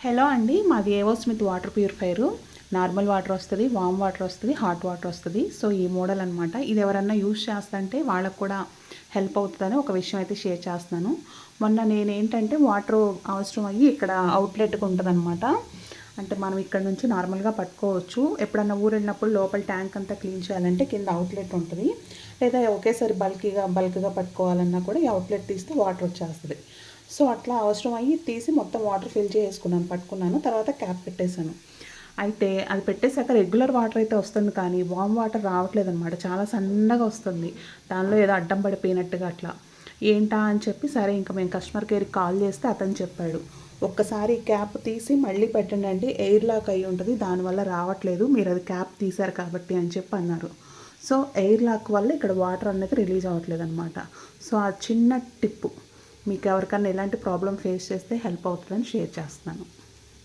Hello అండి, మాది ఏవో స్మిత్ వాటర్ ప్యూరిఫైరు. నార్మల్ వాటర్ వస్తుంది, వామ్ వాటర్ వస్తుంది, హాట్ వాటర్ వస్తుంది. సో ఈ మోడల్ అనమాట. ఇది ఎవరన్నా యూజ్ చేస్తుంటే వాళ్ళకు కూడా హెల్ప్ అవుతుందని ఒక విషయం అయితే షేర్ చేస్తున్నాను. మొన్న నేనేంటంటే వాటర్ అవసరం అయ్యి ఇక్కడ అవుట్లెట్కి ఉంటుందన్నమాట. అంటే మనం ఇక్కడ నుంచి నార్మల్గా పట్టుకోవచ్చు. ఎప్పుడన్నా ఊరు వెళ్ళినప్పుడు లోపల ట్యాంక్ అంతా క్లీన్ చేయాలంటే కింద అవుట్లెట్ ఉంటుంది. లేదా ఒకేసారి బల్క్గా పట్టుకోవాలన్నా కూడా ఈ అవుట్లెట్ తీస్తే వాటర్ వచ్చేస్తుంది. సో అట్లా అవసరం అయ్యి తీసి మొత్తం వాటర్ ఫిల్ చేసుకున్నాను, పట్టుకున్నాను. తర్వాత క్యాప్ పెట్టేశాను. అయితే అది పెట్టేశాక రెగ్యులర్ వాటర్ అయితే వస్తుంది, కానీ వామ్ వాటర్ రావట్లేదు అనమాట. చాలా సన్నగా వస్తుంది. దానిలో ఏదో అడ్డం పడిపోయినట్టుగా అట్లా. ఏంటా అని చెప్పి సరే ఇంకా మేము కస్టమర్ కేర్కి కాల్ చేస్తే అతను చెప్పాడు, ఒక్కసారి క్యాప్ తీసి మళ్ళీ పెట్టండి, ఎయిర్ లాక్ అయ్యి ఉంటుంది, దానివల్ల రావట్లేదు, మీరు అది క్యాప్ తీశారు కాబట్టి అని చెప్పి అన్నారు. సో ఎయిర్ లాక్ వల్ల ఇక్కడ వాటర్ అనేది రిలీజ్ అవ్వట్లేదు అనమాట. సో ఆ చిన్న టిప్పు మీకు ఎవరికన్నా ఎలాంటి ప్రాబ్లం ఫేస్ చేస్తే హెల్ప్ అవుతుందని షేర్ చేస్తున్నాను.